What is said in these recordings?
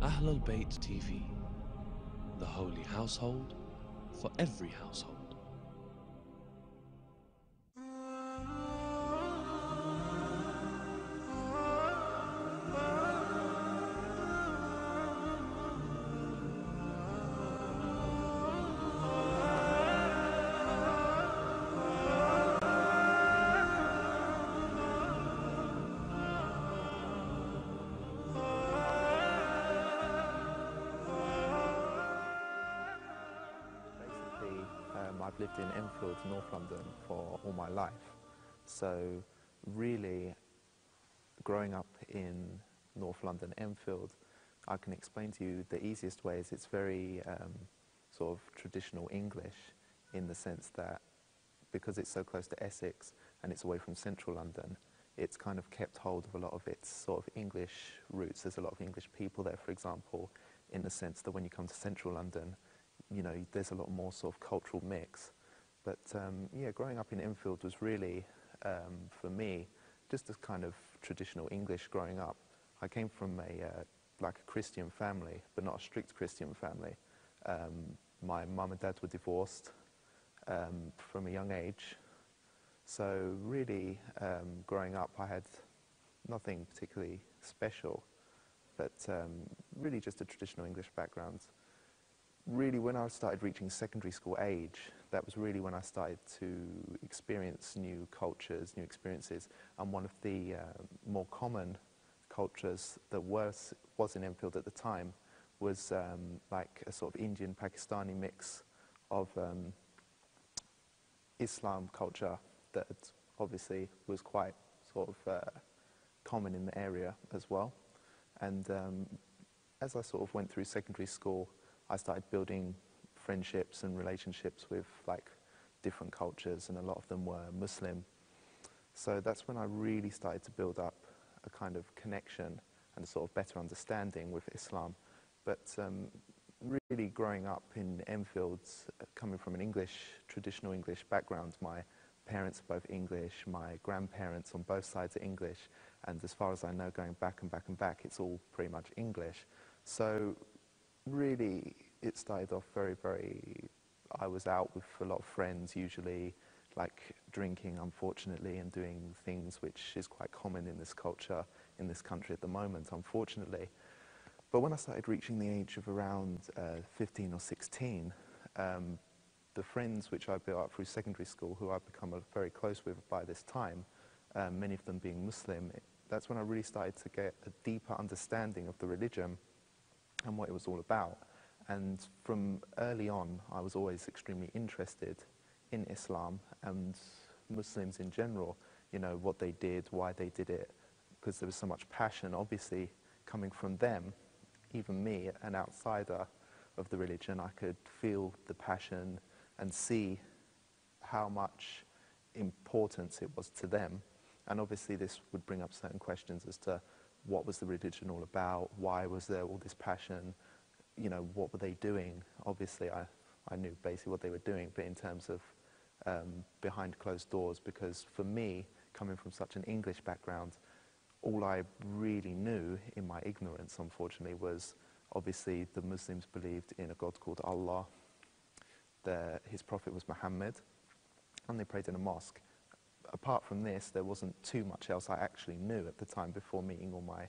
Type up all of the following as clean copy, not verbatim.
Ahlul Bayt TV, the holy household for every household. I've lived in Enfield, North London for all my life. So really, growing up in North London, Enfield, I can explain to you the easiest way is it's very sort of traditional English in the sense that because it's so close to Essex and it's away from central London, it's kind of kept hold of a lot of its sort of English roots. There's a lot of English people there, for example, in the sense that when you come to central London, you know, there's a lot more sort of cultural mix. But yeah, growing up in Enfield was really, for me, just a kind of traditional English growing up. I came from like a Christian family, but not a strict Christian family. My mum and dad were divorced from a young age. So really, growing up, I had nothing particularly special, but really just a traditional English background. Really, when I started reaching secondary school age, that was really when I started to experience new cultures, new experiences. And one of the more common cultures that was in Enfield at the time was like a sort of Indian Pakistani mix of Islam culture that obviously was quite sort of common in the area as well. And as I sort of went through secondary school, I started building friendships and relationships with like different cultures, and a lot of them were Muslim. So that's when I really started to build up a kind of connection and a sort of better understanding with Islam. But really growing up in Enfield, coming from an traditional English background, my parents are both English, my grandparents on both sides are English, and as far as I know, going back and back and back, it's all pretty much English. So really, it started off I was out with a lot of friends, usually, like drinking, unfortunately, and doing things which is quite common in this culture, in this country at the moment, unfortunately. But when I started reaching the age of around 15 or 16, the friends which I built up through secondary school, who I've become very close with by this time, many of them being Muslim, that's when I really started to get a deeper understanding of the religion and what it was all about. And from early on, I was always extremely interested in Islam and Muslims in general, you know, what they did, why they did it, because there was so much passion, obviously, coming from them. Even me, an outsider of the religion, I could feel the passion and see how much importance it was to them. And obviously this would bring up certain questions as to what was the religion all about, why was there all this passion, you know, what were they doing? Obviously I knew basically what they were doing, but in terms of behind closed doors, because for me, coming from such an English background, all I really knew in my ignorance, unfortunately, was obviously the Muslims believed in a God called Allah, his prophet was Muhammad, and they prayed in a mosque. Apart from this, there wasn't too much else I actually knew at the time before meeting all my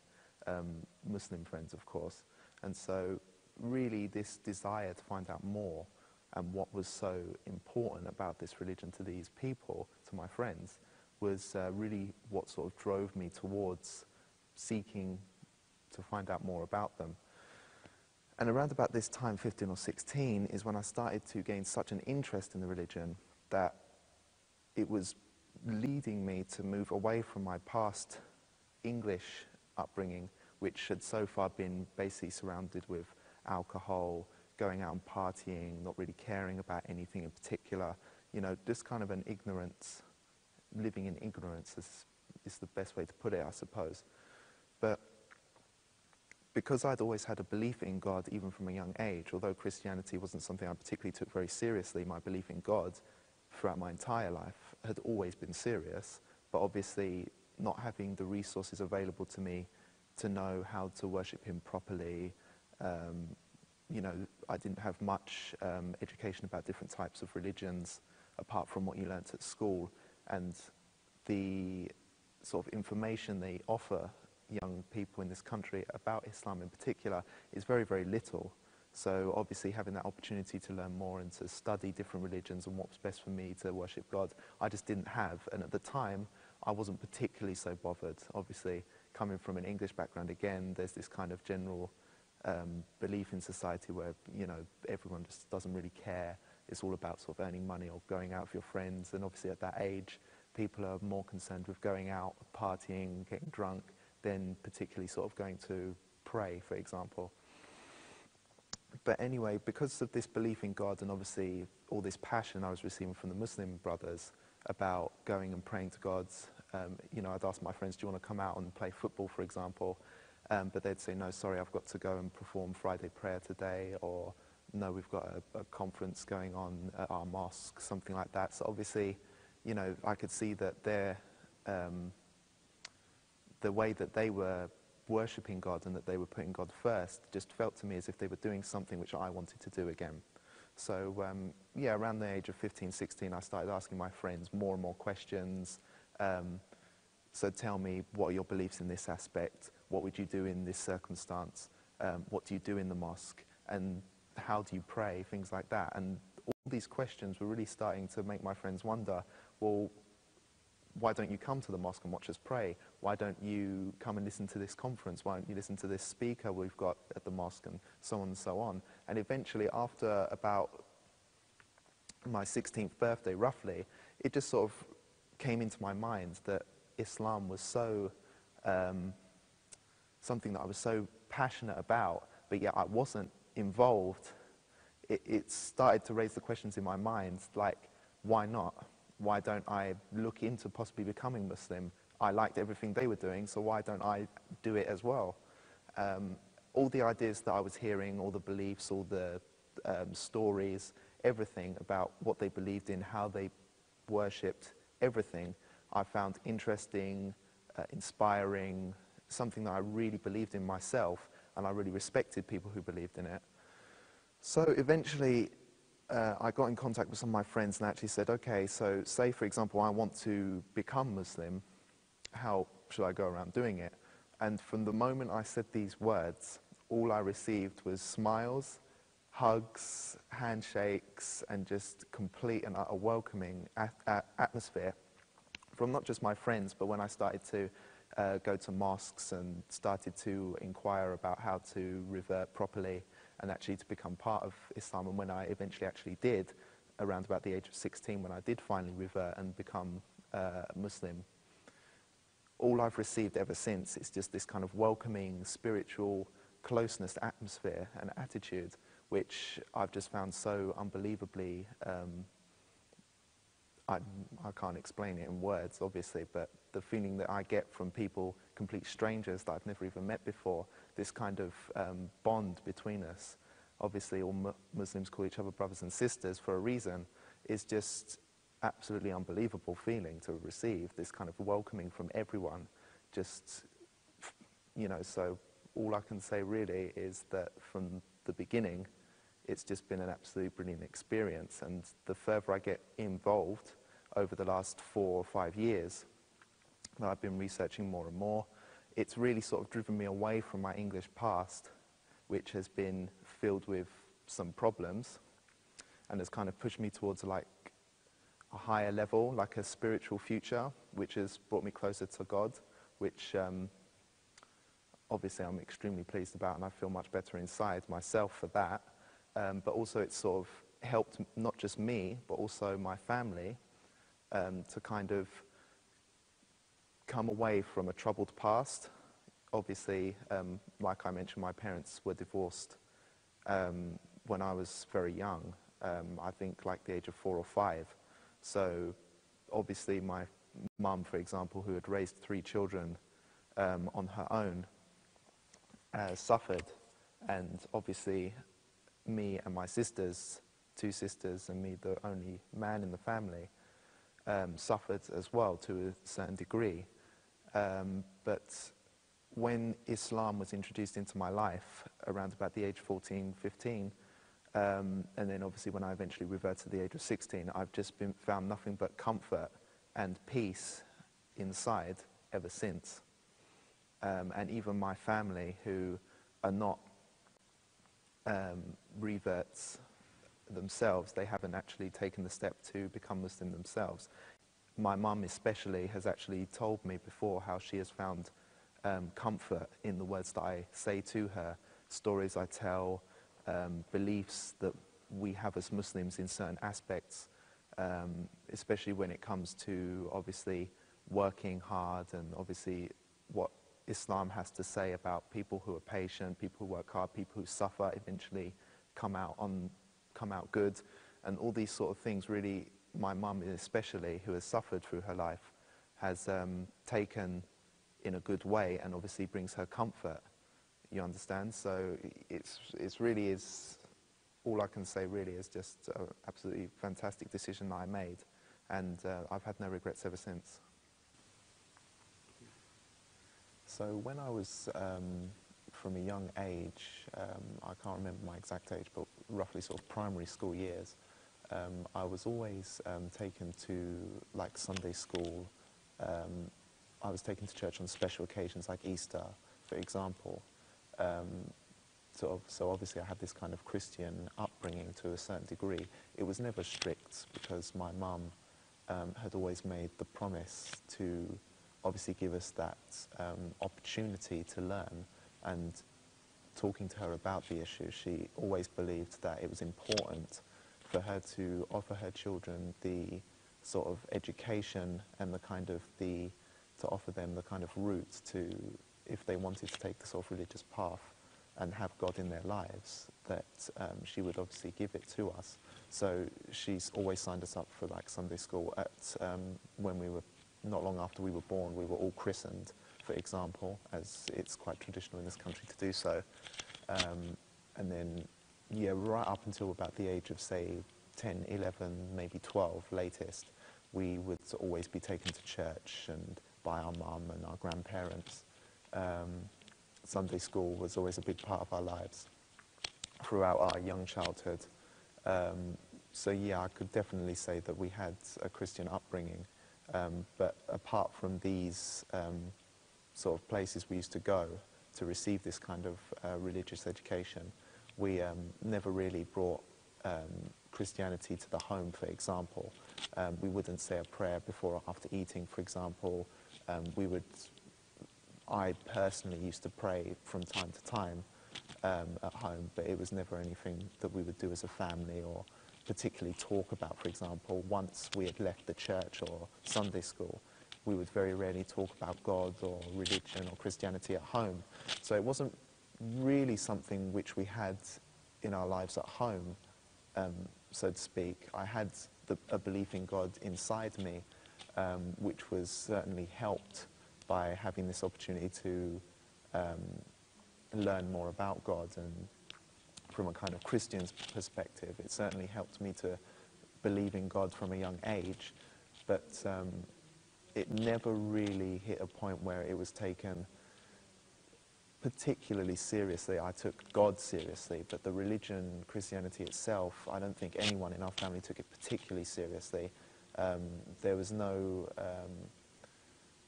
Muslim friends, of course. And so really this desire to find out more and what was so important about this religion to these people, to my friends, was really what sort of drove me towards seeking to find out more about them. And around about this time, 15 or 16, is when I started to gain such an interest in the religion that it was leading me to move away from my past English upbringing, which had so far been basically surrounded with alcohol, going out and partying, not really caring about anything in particular, you know, just kind of an ignorance, living in ignorance is the best way to put it, I suppose. But because I'd always had a belief in God, even from a young age, although Christianity wasn't something I particularly took very seriously, my belief in God throughout my entire life had always been serious, but obviously not having the resources available to me to know how to worship him properly, You know, I didn't have much education about different types of religions apart from what you learnt at school, and the sort of information they offer young people in this country about Islam in particular is very, very little. So obviously having that opportunity to learn more and to study different religions and what was best for me to worship God, I just didn't have. And at the time, I wasn't particularly so bothered. Obviously, coming from an English background, again, there's this kind of general belief in society where, you know, everyone just doesn't really care. It's all about sort of earning money or going out with your friends. And obviously at that age, people are more concerned with going out, partying, getting drunk, than particularly sort of going to pray, for example. But anyway, because of this belief in God and obviously all this passion I was receiving from the Muslim brothers about going and praying to God, you know, I'd ask my friends, do you want to come out and play football, for example? But they'd say, no, sorry, I've got to go and perform Friday prayer today, or no, we've got a conference going on at our mosque, something like that. So obviously, you know, I could see that the way that they were worshipping God and that they were putting God first just felt to me as if they were doing something which I wanted to do again. So yeah, around the age of 15, 16, I started asking my friends more and more questions. So tell me, what are your beliefs in this aspect? What would you do in this circumstance? What do you do in the mosque? And how do you pray? Things like that. And all these questions were really starting to make my friends wonder, well, why don't you come to the mosque and watch us pray? Why don't you come and listen to this conference? Why don't you listen to this speaker we've got at the mosque, and so on and so on? And eventually, after about my 16th birthday, roughly, it just sort of came into my mind that Islam was so, something that I was so passionate about, but yet I wasn't involved. It started to raise the questions in my mind, like, why not? Why don't I look into possibly becoming Muslim? I liked everything they were doing, so why don't I do it as well? All the ideas that I was hearing, all the beliefs, all the stories, everything about what they believed in, how they worshipped, everything I found interesting, inspiring, something that I really believed in myself, and I really respected people who believed in it. So eventually, I got in contact with some of my friends and actually said, okay, so say, for example, I want to become Muslim, how should I go around doing it? And from the moment I said these words, all I received was smiles, hugs, handshakes, and just complete and utter welcoming atmosphere from not just my friends, but when I started to go to mosques and started to inquire about how to revert properly and actually to become part of Islam. And when I eventually actually did, around about the age of 16, when I did finally revert and become Muslim, all I've received ever since is just this kind of welcoming, spiritual closeness atmosphere and attitude, which I've just found so unbelievably, I can't explain it in words, obviously, but the feeling that I get from people, complete strangers that I've never even met before, this kind of bond between us, obviously all Muslims call each other brothers and sisters for a reason, is just absolutely unbelievable feeling to receive, this kind of welcoming from everyone. Just, you know, so all I can say really is that from the beginning, it's just been an absolutely brilliant experience. And the further I get involved over the last 4 or 5 years, that I've been researching more and more, it's really sort of driven me away from my English past, which has been filled with some problems, and has kind of pushed me towards like a higher level, like a spiritual future, which has brought me closer to God, which obviously I'm extremely pleased about, and I feel much better inside myself for that. But also it's sort of helped not just me, but also my family to kind of come away from a troubled past. Obviously, like I mentioned, my parents were divorced when I was very young, I think like the age of 4 or 5. So obviously my mum, for example, who had raised 3 children on her own, suffered. And obviously me and my sisters, 2 sisters, and me, the only man in the family, suffered as well to a certain degree. But when Islam was introduced into my life around about the age 14, 15, and then obviously when I eventually reverted to the age of 16, I've just found nothing but comfort and peace inside ever since. And even my family, who are not reverts themselves, they haven't actually taken the step to become Muslim themselves. My mum especially has actually told me before how she has found comfort in the words that I say to her, stories I tell, beliefs that we have as Muslims in certain aspects, especially when it comes to obviously working hard and obviously what Islam has to say about people who are patient, people who work hard, people who suffer eventually come out good, and all these sort of things. Really, my mum especially, who has suffered through her life, has taken in a good way, and obviously brings her comfort. You understand? So it's really is, all I can say really is just an absolutely fantastic decision that I made, and I've had no regrets ever since. So when I was from a young age, I can't remember my exact age, but roughly sort of primary school years, I was always taken to like Sunday school. I was taken to church on special occasions like Easter, for example. So obviously I had this kind of Christian upbringing to a certain degree. It was never strict because my mum had always made the promise to obviously give us that opportunity to learn, and talking to her about the issue, she always believed that it was important for her to offer her children the sort of education and the kind of to offer them the kind of route to, if they wanted to take the sort of religious path and have God in their lives, that she would obviously give it to us. So she's always signed us up for like Sunday school. When we were, not long after we were born, we were all christened, for example, as it's quite traditional in this country to do so. And then, yeah, right up until about the age of, say, 10, 11, maybe 12 latest, we would always be taken to church and by our mum and our grandparents. Sunday school was always a big part of our lives throughout our young childhood. So yeah, I could definitely say that we had a Christian upbringing. But apart from these sort of places we used to go to receive this kind of religious education, we never really brought Christianity to the home, for example. We wouldn't say a prayer before or after eating, for example. I personally used to pray from time to time at home, but it was never anything that we would do as a family or particularly talk about. For example, once we had left the church or Sunday school, we would very rarely talk about God or religion or Christianity at home. So it wasn't really something which we had in our lives at home, so to speak. I had a belief in God inside me, which was certainly helped by having this opportunity to learn more about God. And from a kind of Christian perspective, it certainly helped me to believe in God from a young age, but it never really hit a point where it was taken particularly seriously. I took God seriously, but the religion, Christianity itself, I don't think anyone in our family took it particularly seriously. There was no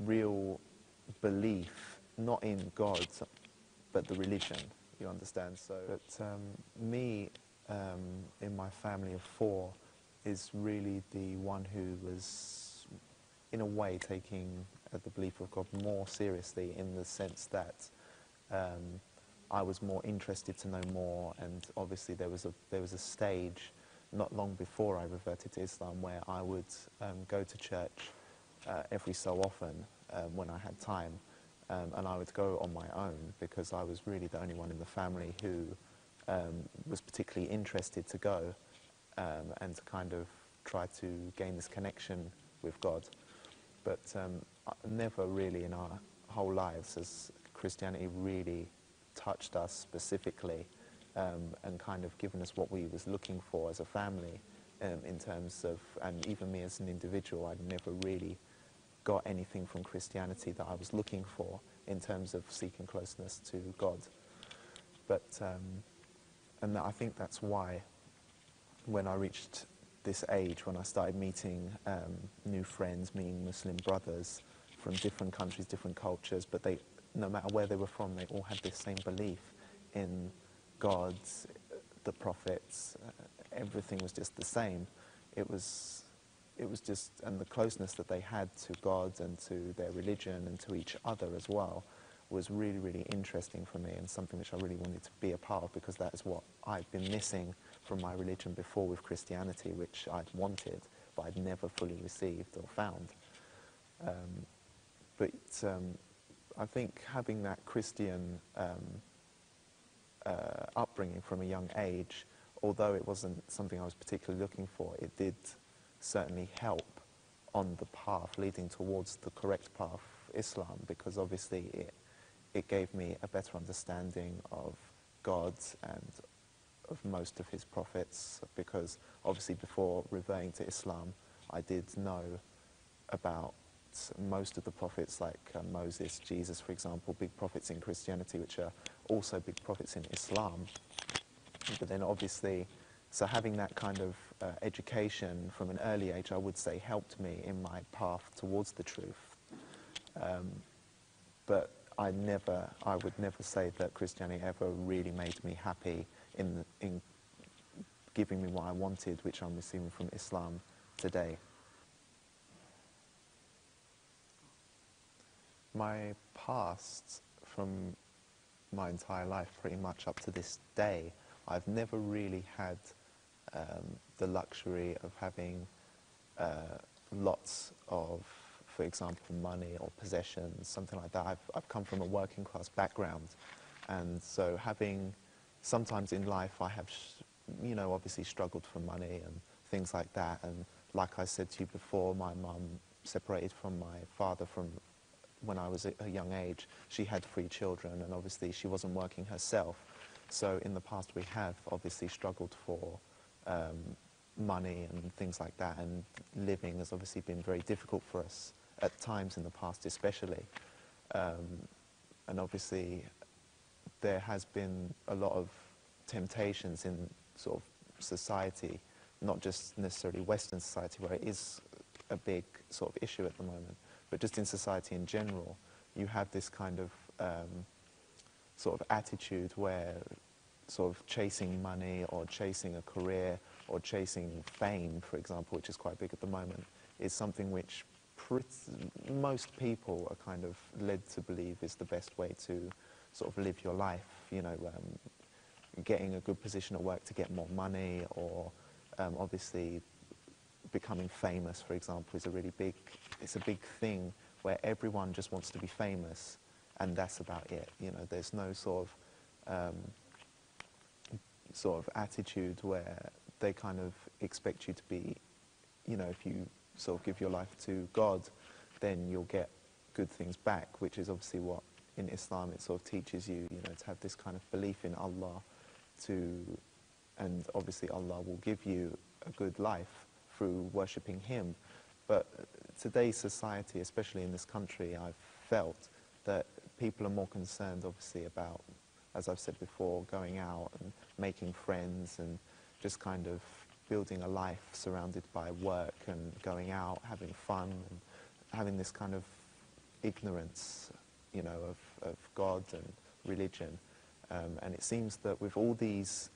real belief, not in God, but the religion, you understand? So, but me, in my family of four, is really the one who was, in a way, taking the belief of God more seriously, in the sense that I was more interested to know more, and obviously there was a stage not long before I reverted to Islam where I would go to church every so often when I had time, and I would go on my own because I was really the only one in the family who was particularly interested to go and to kind of try to gain this connection with God. But never really in our whole lives has Christianity really touched us specifically and kind of given us what we was looking for as a family in terms of, and even me as an individual, I'd never really got anything from Christianity that I was looking for. in terms of seeking closeness to God. But, and I think that's why when I reached this age, when I started meeting new friends, meeting Muslim brothers from different countries, different cultures, but they, no matter where they were from, they all had this same belief in God, the prophets, everything was just the same. It was just, and the closeness that they had to God and to their religion and to each other as well was really, really interesting for me, and something which I really wanted to be a part of, because that is what I'd been missing from my religion before with Christianity, which I'd wanted, but I'd never fully received or found. But I think having that Christian upbringing from a young age, although it wasn't something I was particularly looking for, it did certainly help on the path leading towards the correct path, Islam, because obviously it gave me a better understanding of God and of most of his prophets, because obviously before reverting to Islam, I did know about most of the prophets, like Moses, Jesus, for example, big prophets in Christianity, which are also big prophets in Islam. But then obviously, so having that kind of education from an early age, I would say, helped me in my path towards the truth. But I would never say that Christianity ever really made me happy in giving me what I wanted, which I'm receiving from Islam today. My past, from my entire life, pretty much up to this day, I've never really had the luxury of having lots of, for example, money or possessions, something like that. I've come from a working class background, and so sometimes in life I have, obviously struggled for money and things like that. And like I said to you before, my mum separated from my father from when I was at a young age. She had 3 children, and obviously she wasn't working herself. So in the past we have obviously struggled for money and things like that, and living has obviously been very difficult for us at times in the past especially. And obviously there has been a lot of temptations in sort of society, not just necessarily Western society, where it is a big sort of issue at the moment, but just in society in general, you have this kind of sort of attitude where sort of chasing money or chasing a career or chasing fame, for example, which is quite big at the moment, is something which most people are kind of led to believe is the best way to sort of live your life, getting a good position at work to get more money, or obviously becoming famous, for example, is it's a big thing where everyone just wants to be famous, and that's about it. There's no sort of attitude where they kind of expect you to be, if you sort of give your life to God, then you'll get good things back, which is obviously what in Islam it sort of teaches you, to have this kind of belief in Allah, and obviously Allah will give you a good life through worshipping Him. But today's society, especially in this country, I've felt that people are more concerned, obviously, about, as I've said before, going out and making friends and just kind of building a life surrounded by work and going out, having fun, and having this kind of ignorance, of God and religion. And it seems that with all these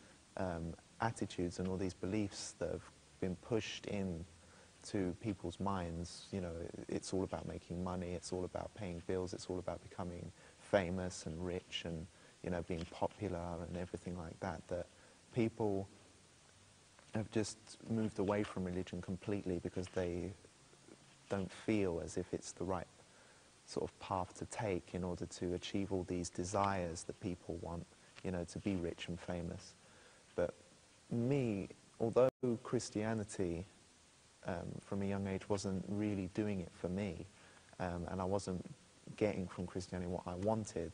attitudes and all these beliefs that have been pushed in to people's minds, it's all about making money, it's all about paying bills, it's all about becoming famous and rich and, being popular and everything like that, that people have just moved away from religion completely because they don't feel as if it's the right sort of path to take in order to achieve all these desires that people want, to be rich and famous. But me, although Christianity from a young age wasn't really doing it for me, and I wasn't getting from Christianity what I wanted,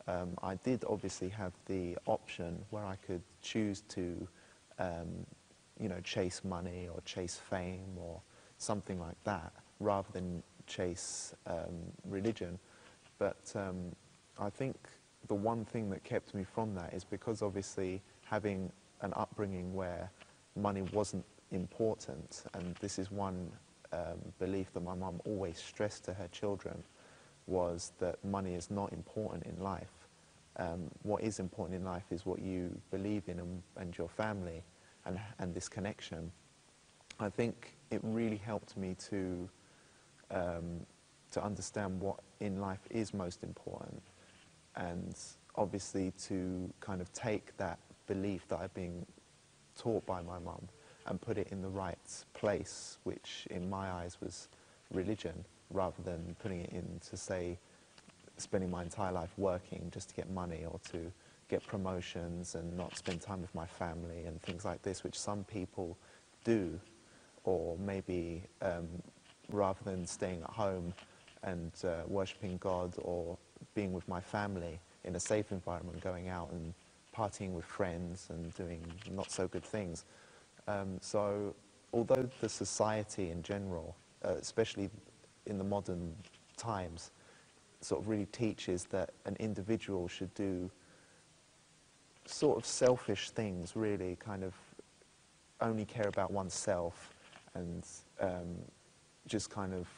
I did obviously have the option where I could choose to, chase money or chase fame or something like that, rather than chase religion. But I think the one thing that kept me from that is because obviously having an upbringing where money wasn't important, and this is one belief that my mum always stressed to her children, was that money is not important in life. What is important in life is what you believe in and your family and this connection. I think it really helped me to understand what in life is most important, and obviously to kind of take that belief that I've been taught by my mum and put it in the right place, which in my eyes was religion, rather than putting it in to say spending my entire life working just to get money or to get promotions and not spend time with my family and things like this, which some people do, or maybe rather than staying at home and worshipping God or being with my family in a safe environment, going out and partying with friends and doing not so good things. So although the society in general, especially in the modern times, sort of really teaches that an individual should do sort of selfish things, really kind of only care about oneself and just kind of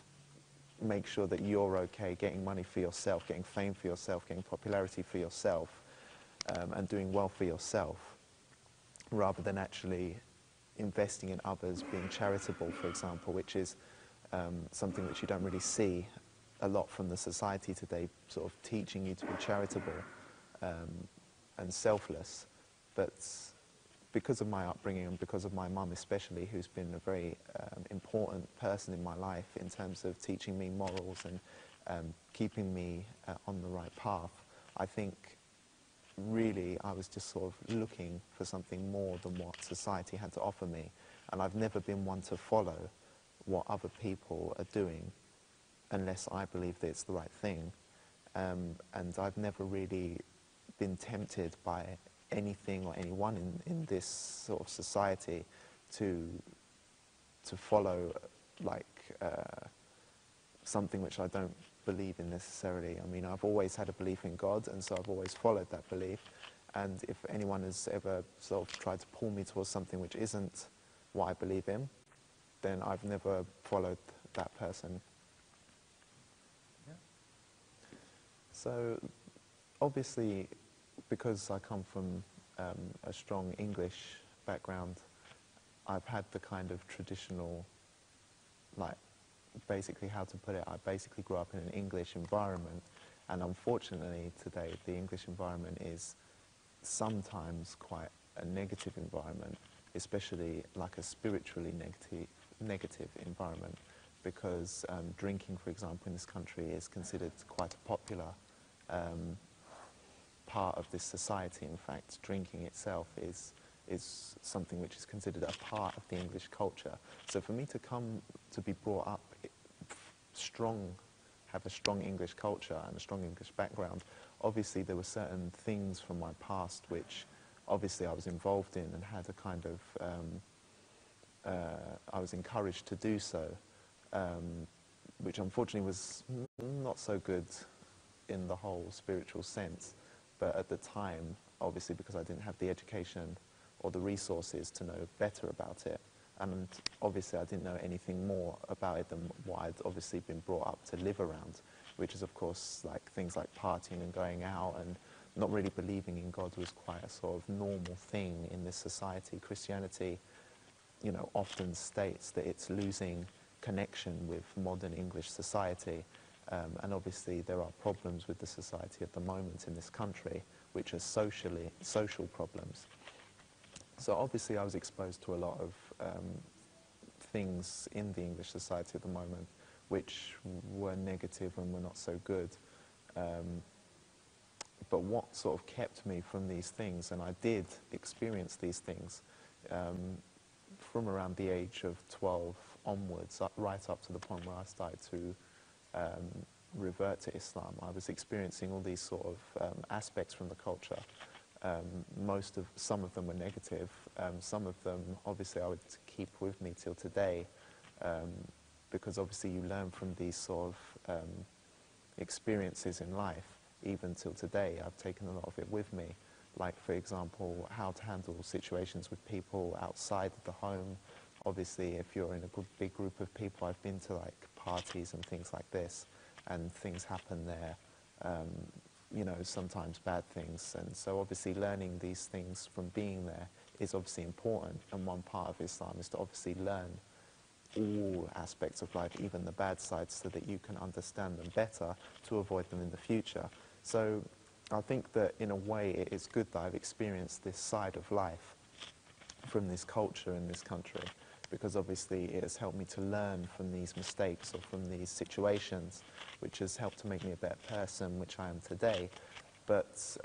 make sure that you're okay, getting money for yourself, getting fame for yourself, getting popularity for yourself, and doing well for yourself, rather than actually investing in others, being charitable, for example, which is something which you don't really see a lot from the society today, sort of teaching you to be charitable and selfless. But because of my upbringing and because of my mum especially, who's been a very important person in my life in terms of teaching me morals and keeping me on the right path, I think really I was just sort of looking for something more than what society had to offer me. And I've never been one to follow what other people are doing unless I believe that it's the right thing. And I've never really been tempted by anything or anyone in this sort of society to follow like something which I don't believe in necessarily. I mean, I've always had a belief in God, and so I've always followed that belief. And if anyone has ever sort of tried to pull me towards something which isn't what I believe in, then I've never followed that person. Yeah. So obviously, because I come from a strong English background, I've had the kind of traditional, like, basically how to put it, I basically grew up in an English environment, and unfortunately today the English environment is sometimes quite a negative environment, especially like a spiritually negative environment, because drinking, for example, in this country is considered quite a popular part of this society. In fact, drinking itself is something which is considered a part of the English culture. So for me to come to be brought up have a strong English culture and a strong English background, obviously there were certain things from my past which obviously I was involved in and had a kind of, I was encouraged to do so, which unfortunately was not so good in the whole spiritual sense. But at the time, obviously because I didn't have the education or the resources to know better about it, and obviously I didn't know anything more about it than what I'd obviously been brought up to live around, which is of course like things like partying and going out, and not really believing in God was quite a sort of normal thing in this society. Christianity, you know, often states that it's losing connection with modern English society. And obviously there are problems with the society at the moment in this country, which are social problems. So obviously I was exposed to a lot of things in the English society at the moment which were negative and were not so good. But what sort of kept me from these things, and I did experience these things from around the age of 12 onwards, right up to the point where I started to revert to Islam. I was experiencing all these sort of aspects from the culture. Some of them were negative. Some of them, obviously, I would keep with me till today, because obviously you learn from these sort of experiences in life, even till today, I've taken a lot of it with me. Like, for example, how to handle situations with people outside of the home. Obviously, if you're in a big group of people, I've been to like parties and things like this, and things happen there, you know, sometimes bad things. And so obviously learning these things from being there is obviously important. And one part of Islam is to obviously learn all aspects of life, even the bad sides, so that you can understand them better to avoid them in the future. So I think that in a way it is good that I've experienced this side of life from this culture in this country, because obviously it has helped me to learn from these mistakes or from these situations, which has helped to make me a better person, which I am today. But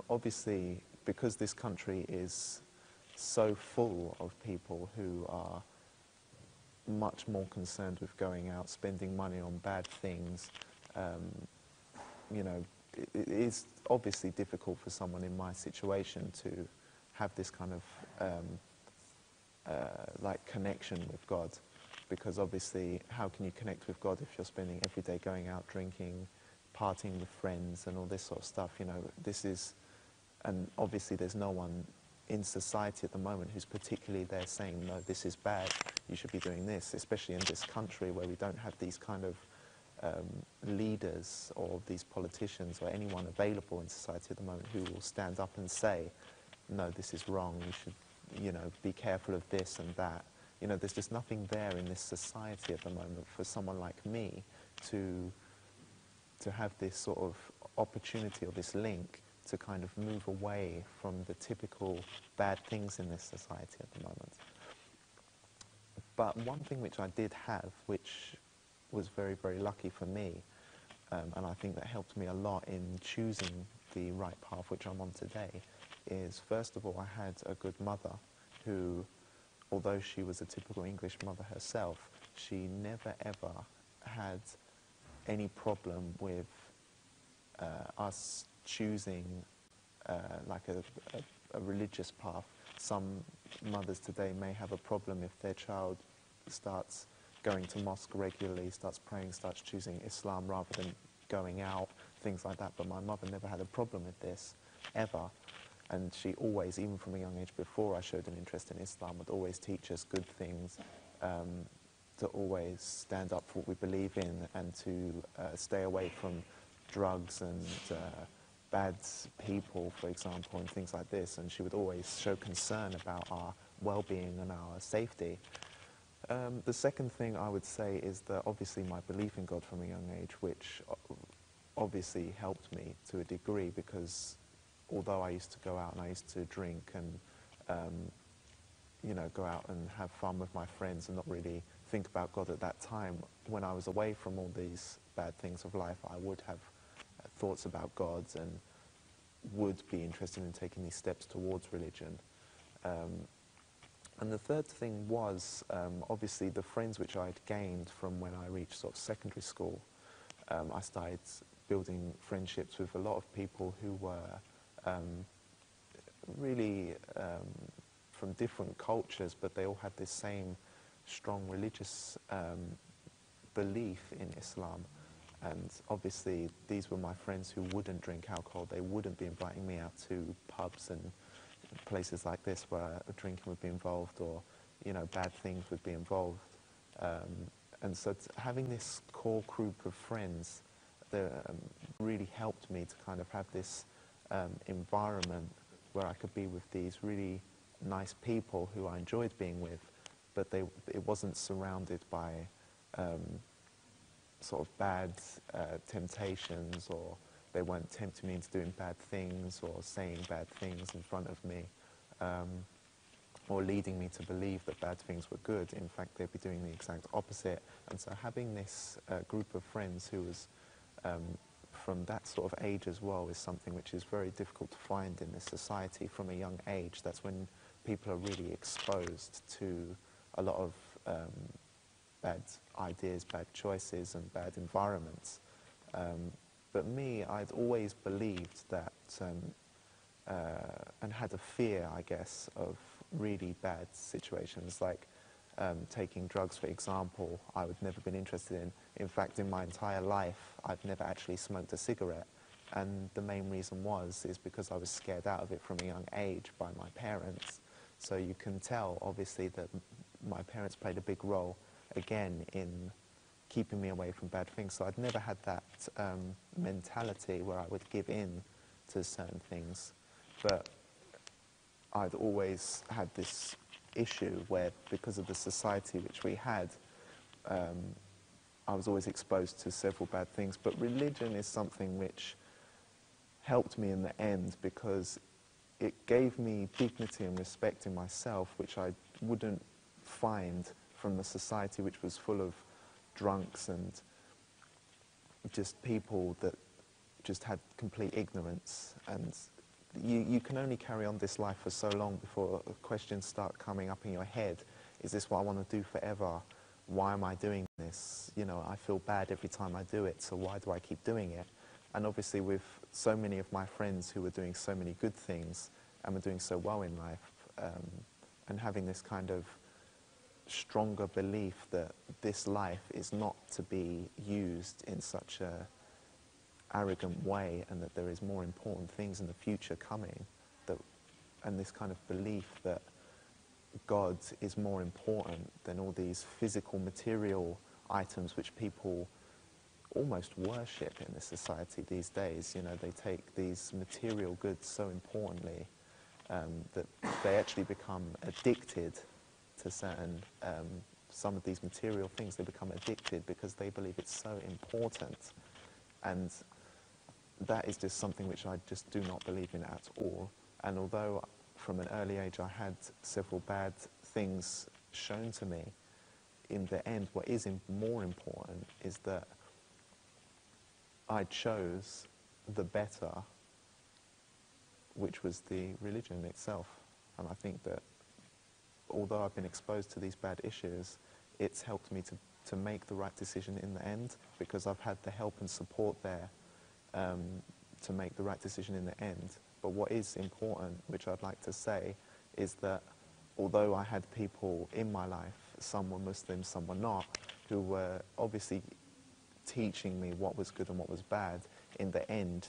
obviously, because this country is so full of people who are much more concerned with going out, spending money on bad things, you know, it is obviously difficult for someone in my situation to have this kind of like connection with God, because obviously how can you connect with God if you're spending every day going out drinking, partying with friends and all this sort of stuff? You know, this is, and obviously there's no one in society at the moment who's particularly there saying, no, this is bad, you should be doing this, especially in this country where we don't have these kind of leaders or these politicians or anyone available in society at the moment who will stand up and say, no, this is wrong, you should, you know, be careful of this and that. You know, there's just nothing there in this society at the moment for someone like me to have this sort of opportunity or this link to kind of move away from the typical bad things in this society at the moment. But one thing which I did have, which was very, very lucky for me, and I think that helped me a lot in choosing the right path which I'm on today, is first of all I had a good mother who, although she was a typical English mother herself, she never ever had any problem with us choosing like a religious path. Some mothers today may have a problem if their child starts going to mosque regularly, starts praying, starts choosing Islam rather than going out, things like that. But my mother never had a problem with this, ever. And she always, even from a young age before I showed an interest in Islam, would always teach us good things, to always stand up for what we believe in and to stay away from drugs and bad people, for example, and things like this. And she would always show concern about our well-being and our safety. The second thing I would say is that obviously my belief in God from a young age, which obviously helped me to a degree, because although I used to go out and I used to drink and you know, go out and have fun with my friends and not really think about God at that time, when I was away from all these bad things of life, I would have thoughts about God and would be interested in taking these steps towards religion. And the third thing was, obviously, the friends which I'd gained from when I reached sort of secondary school. I started building friendships with a lot of people who were really from different cultures, but they all had this same strong religious belief in Islam. And obviously, these were my friends who wouldn't drink alcohol. They wouldn't be inviting me out to pubs and places like this where drinking would be involved, or, you know, bad things would be involved. And so having this core group of friends that really helped me to kind of have this environment where I could be with these really nice people who I enjoyed being with, but it wasn't surrounded by sort of bad temptations, or they weren't tempting me into doing bad things or saying bad things in front of me, or leading me to believe that bad things were good. In fact, they'd be doing the exact opposite. And so having this group of friends who was from that sort of age as well is something which is very difficult to find in this society from a young age. That's when people are really exposed to a lot of bad ideas, bad choices and bad environments. But me, I'd always believed that, and had a fear, I guess, of really bad situations. Like, taking drugs, for example, I would never been interested in. In fact, in my entire life, I've never actually smoked a cigarette. And the main reason is because I was scared out of it from a young age by my parents. So you can tell, obviously, that my parents played a big role, again, in keeping me away from bad things. So I'd never had that mentality where I would give in to certain things. But I'd always had this issue where, because of the society which we had, I was always exposed to several bad things. But religion is something which helped me in the end, because it gave me dignity and respect in myself, which I wouldn't find from the society which was full of drunks and just people that just had complete ignorance. And you can only carry on this life for so long before questions start coming up in your head. Is this what I want to do forever? Why am I doing this? You know, I feel bad every time I do it, so why do I keep doing it? And obviously with so many of my friends who were doing so many good things and were doing so well in life, and having this kind of stronger belief that this life is not to be used in such a arrogant way, and that there is more important things in the future coming, and this kind of belief that God is more important than all these physical material items which people almost worship in this society these days. You know, they take these material goods so importantly that they actually become addicted to certain, some of these material things. They become addicted because they believe it's so important. And that is just something which I just do not believe in at all. And although from an early age I had several bad things shown to me, in the end what is more important is that I chose the better, which was the religion itself. And I think that although I've been exposed to these bad issues, it's helped me to make the right decision in the end, because I've had the help and support there to make the right decision in the end. But what is important, which I'd like to say, is that although I had people in my life, some were Muslims, some were not, who were obviously teaching me what was good and what was bad, in the end,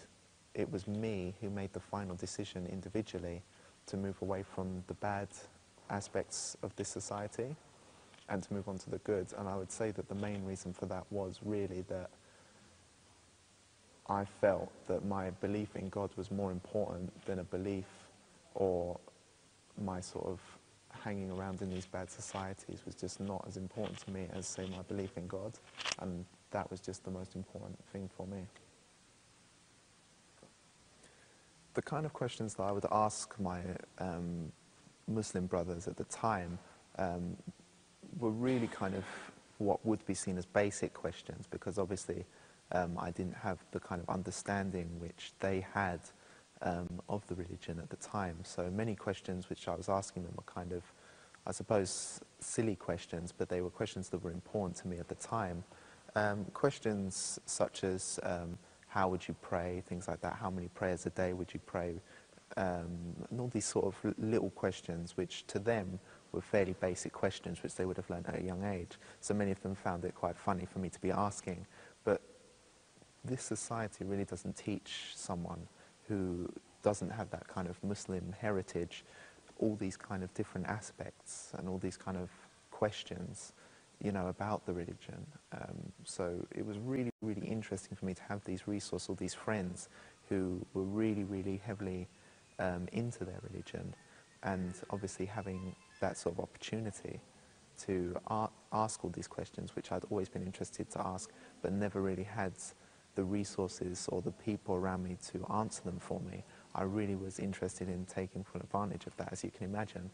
it was me who made the final decision individually to move away from the bad aspects of this society and to move on to the good. And I would say that the main reason for that was really that I felt that my belief in God was more important than a belief or my sort of hanging around in these bad societies was just not as important to me as, say, my belief in God. And that was just the most important thing for me. The kind of questions that I would ask my Muslim brothers at the time were really kind of what would be seen as basic questions, because obviously I didn't have the kind of understanding which they had of the religion at the time. So many questions which I was asking them were kind of, I suppose, silly questions, but they were questions that were important to me at the time. Questions such as how would you pray, things like that, how many prayers a day would you pray, and all these sort of little questions which to them were fairly basic questions which they would have learned at a young age. So many of them found it quite funny for me to be asking. But this society really doesn't teach someone who doesn't have that kind of Muslim heritage all these kind of different aspects and all these kind of questions, you know, about the religion. So it was really, really interesting for me to have these resources, all these friends who were really, really heavily into their religion, and obviously having that sort of opportunity to ask all these questions, which I'd always been interested to ask, but never really had the resources or the people around me to answer them for me. I really was interested in taking full advantage of that, as you can imagine.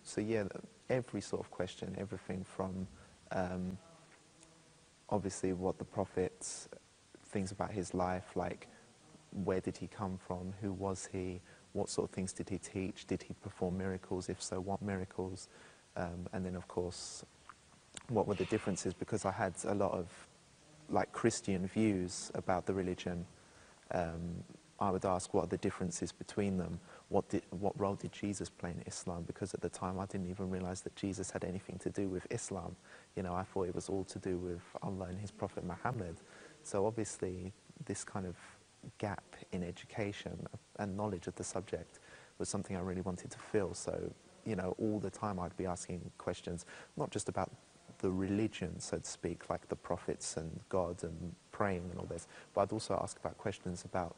So yeah, every sort of question, everything from obviously what the Prophet, things about his life, like where did he come from, who was he, what sort of things did he teach, did he perform miracles, if so, what miracles, and then of course, what were the differences, because I had a lot of like Christian views about the religion. I would ask what are the differences between them, what role did Jesus play in Islam, because at the time I didn't even realize that Jesus had anything to do with Islam. You know, I thought it was all to do with Allah and his Prophet Muhammad. So obviously this kind of gap in education and knowledge of the subject was something I really wanted to fill. So, you know, all the time I'd be asking questions, not just about the religion, so to speak, like the prophets and God and praying and all this, but I'd also ask about questions about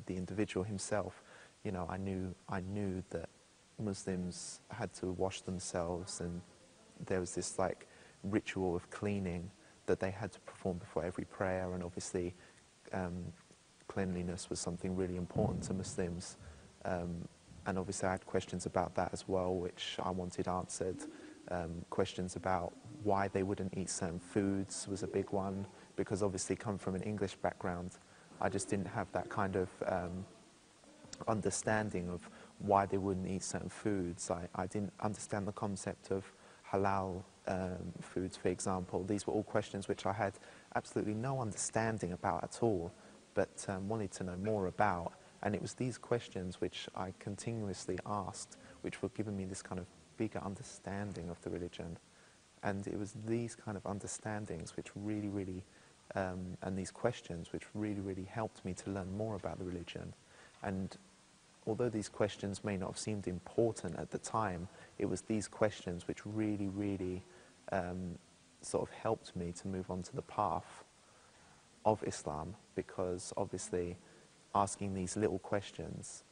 the individual himself. You know, I knew that Muslims had to wash themselves, and there was this like ritual of cleaning that they had to perform before every prayer, and obviously cleanliness was something really important to Muslims. And obviously I had questions about that as well, which I wanted answered. Questions about why they wouldn't eat certain foods was a big one, because obviously come from an English background, I just didn't have that kind of understanding of why they wouldn't eat certain foods. I didn't understand the concept of halal foods, for example. These were all questions which I had absolutely no understanding about at all, but wanted to know more about. And it was these questions which I continuously asked, which were giving me this kind of bigger understanding of the religion. And it was these kind of understandings which really, and these questions which really helped me to learn more about the religion. And although these questions may not have seemed important at the time, it was these questions which really sort of helped me to move on to the path of Islam, because obviously asking these little questions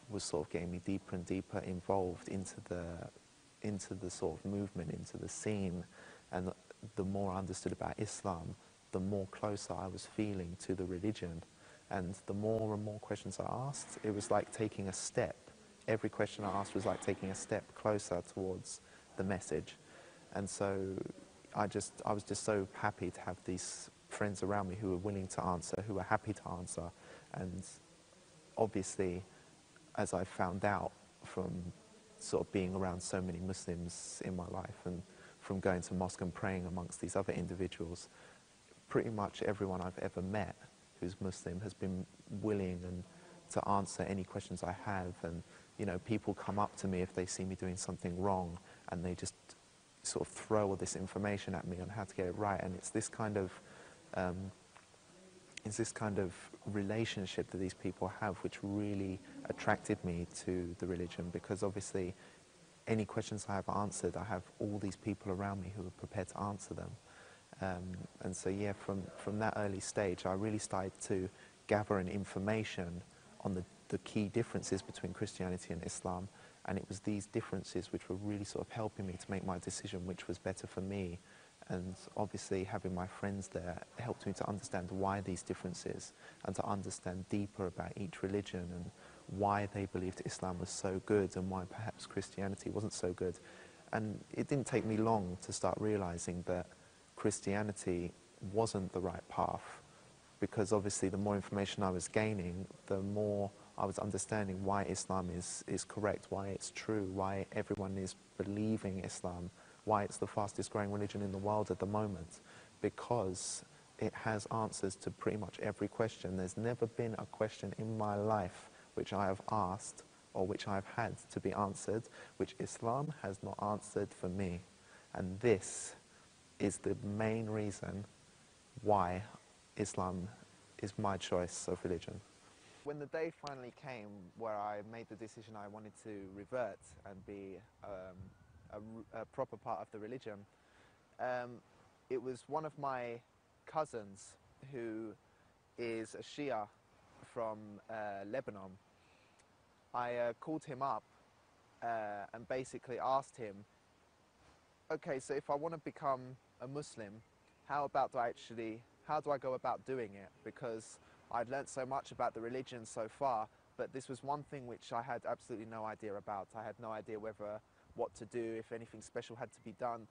was sort of getting me deeper and deeper involved into the sort of movement, into the scene. And the more I understood about Islam, the more closer I was feeling to the religion. And the more and more questions I asked, it was like taking a step. Every question I asked was like taking a step closer towards the message. And so I was just so happy to have these friends around me who were willing to answer, who were happy to answer. And obviously, as I found out from sort of being around so many Muslims in my life, and from going to mosque and praying amongst these other individuals, pretty much everyone I've ever met who's Muslim has been willing and to answer any questions I have. And you know, people come up to me if they see me doing something wrong, and they just sort of throw all this information at me on how to get it right. And it's this kind of relationship that these people have which really attracted me to the religion, because obviously any questions I have answered, I have all these people around me who are prepared to answer them. And so yeah, from that early stage, I really started to gather an information on the key differences between Christianity and Islam. And it was these differences which were really sort of helping me to make my decision which was better for me. And obviously having my friends there helped me to understand why these differences, and to understand deeper about each religion and why they believed Islam was so good and why perhaps Christianity wasn't so good. And it didn't take me long to start realizing that Christianity wasn't the right path, because obviously the more information I was gaining, the more I was understanding why Islam is correct, why it's true, why everyone is believing Islam, why it's the fastest growing religion in the world at the moment, because it has answers to pretty much every question. There's never been a question in my life which I have asked or which I've had to be answered, which Islam has not answered for me. And this is the main reason why Islam is my choice of religion. When the day finally came where I made the decision I wanted to revert and be a proper part of the religion, it was one of my cousins who is a Shia from Lebanon. I called him up and basically asked him, okay, so if I want to become a Muslim, how do I go about doing it? Because I'd learnt so much about the religion so far, but this was one thing which I had absolutely no idea about. I had no idea what to do, if anything special had to be done.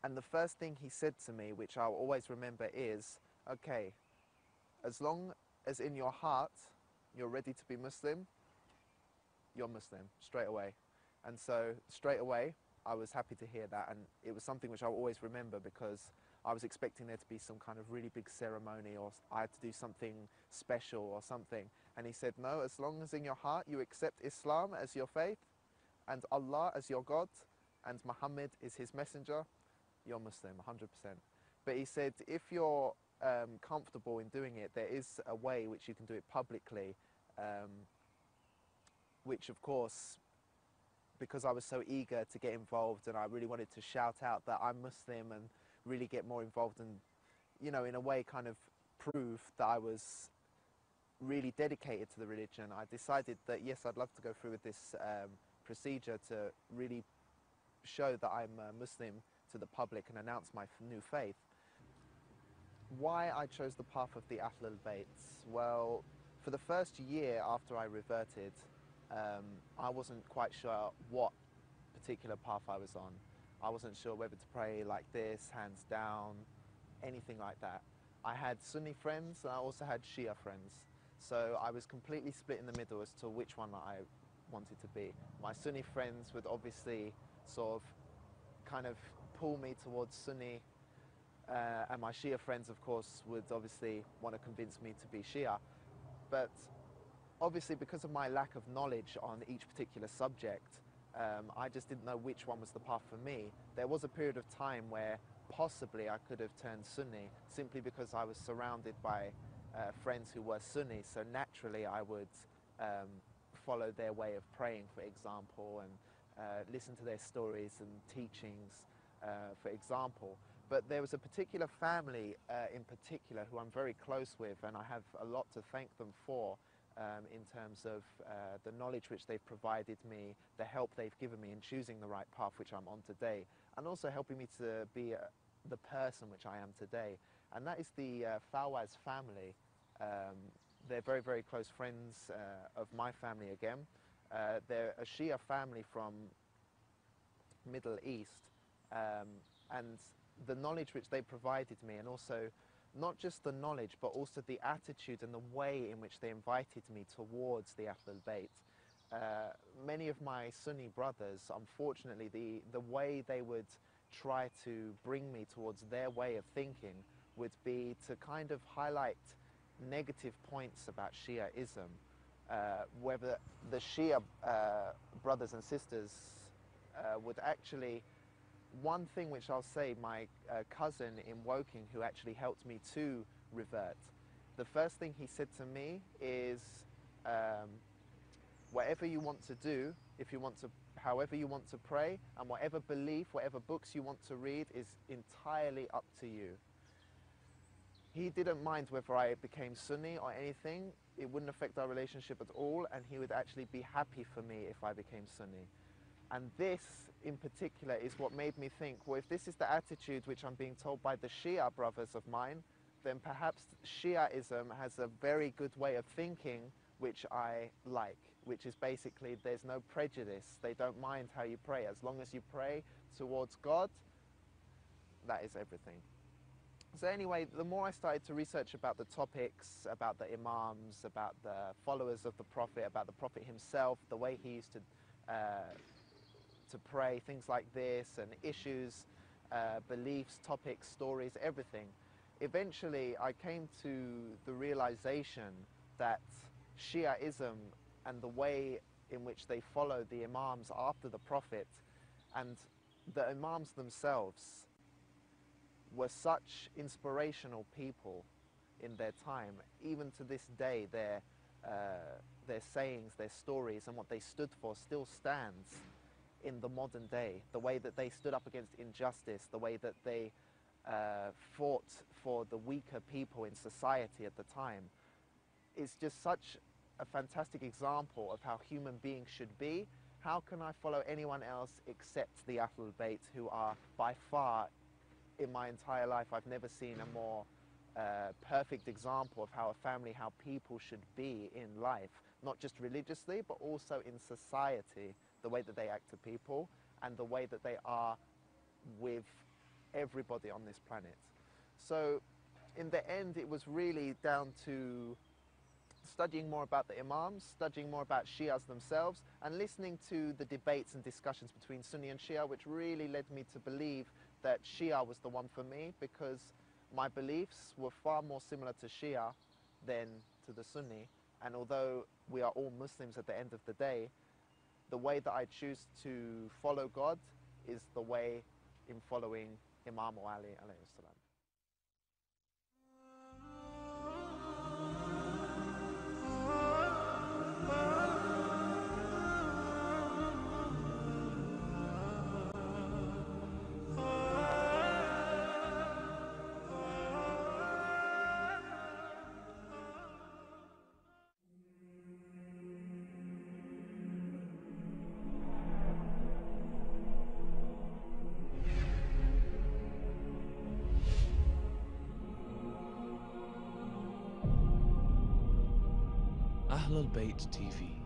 And the first thing he said to me, which I'll always remember, is, okay, as long as in your heart you're ready to be Muslim, you're Muslim, straight away. And so straight away, I was happy to hear that, and it was something which I'll always remember, because I was expecting there to be some kind of really big ceremony, or I had to do something special or something. And he said, no, as long as in your heart you accept Islam as your faith and Allah as your God and Muhammad is his messenger, you're Muslim, 100%. But he said, if you're comfortable in doing it, there is a way which you can do it publicly, which of course, because I was so eager to get involved and I really wanted to shout out that I'm Muslim and really get more involved and, you know, in a way kind of prove that I was really dedicated to the religion, I decided that yes, I'd love to go through with this procedure to really show that I'm a Muslim to the public and announce my new faith. Why I chose the path of the Ahl al-Bayt? Well, for the first year after I reverted, I wasn't quite sure what particular path I was on. I wasn't sure whether to pray like this, hands down, anything like that. I had Sunni friends and I also had Shia friends. So I was completely split in the middle as to which one I wanted to be. My Sunni friends would obviously sort of kind of pull me towards Sunni, and my Shia friends, of course, would obviously want to convince me to be Shia. But obviously, because of my lack of knowledge on each particular subject, I just didn't know which one was the path for me. There was a period of time where possibly I could have turned Sunni simply because I was surrounded by friends who were Sunni, so naturally I would follow their way of praying, for example, and listen to their stories and teachings, for example. But there was a particular family in particular who I'm very close with, and I have a lot to thank them for in terms of the knowledge which they've provided me, the help they've given me in choosing the right path which I'm on today, and also helping me to be the person which I am today. And that is the Fawaz family. They're very, very close friends of my family again. They're a Shia family from Middle East, and the knowledge which they provided me, and also not just the knowledge but also the attitude and the way in which they invited me towards the Ahl al-Bayt. Many of my Sunni brothers, unfortunately, the way they would try to bring me towards their way of thinking would be to kind of highlight negative points about Shia Islam, whether the Shia brothers and sisters would actually, one thing which I'll say, my cousin in Woking, who actually helped me to revert, the first thing he said to me is, whatever you want to do, if you want to, however you want to pray, and whatever belief, whatever books you want to read is entirely up to you. He didn't mind whether I became Sunni or anything. It wouldn't affect our relationship at all, and he would actually be happy for me if I became Sunni. And this, in particular, is what made me think, well, if this is the attitude which I'm being told by the Shia brothers of mine, then perhaps Shiaism has a very good way of thinking which I like, which is basically there's no prejudice. They don't mind how you pray. As long as you pray towards God, that is everything. So anyway, the more I started to research about the topics, about the Imams, about the followers of the Prophet, about the Prophet himself, the way he used to pray, things like this, and issues, beliefs, topics, stories, everything. Eventually, I came to the realization that Shiaism and the way in which they follow the Imams after the Prophet, and the Imams themselves, were such inspirational people in their time. Even to this day, their sayings, their stories, and what they stood for still stands in the modern day. The way that they stood up against injustice, the way that they fought for the weaker people in society at the time. It's just such a fantastic example of how human beings should be. How can I follow anyone else except the Ahl al-Bayt, who are by far, in my entire life, I've never seen a more perfect example of how a family, how people should be in life, not just religiously, but also in society, the way that they act to people and the way that they are with everybody on this planet. So in the end, it was really down to studying more about the Imams, studying more about Shias themselves, and listening to the debates and discussions between Sunni and Shia, which really led me to believe that Shia was the one for me because my beliefs were far more similar to Shia than to the Sunni. And although we are all Muslims at the end of the day, the way that I choose to follow God is the way in following Imam Ali alayhi salam. Ahl al-Bayt TV.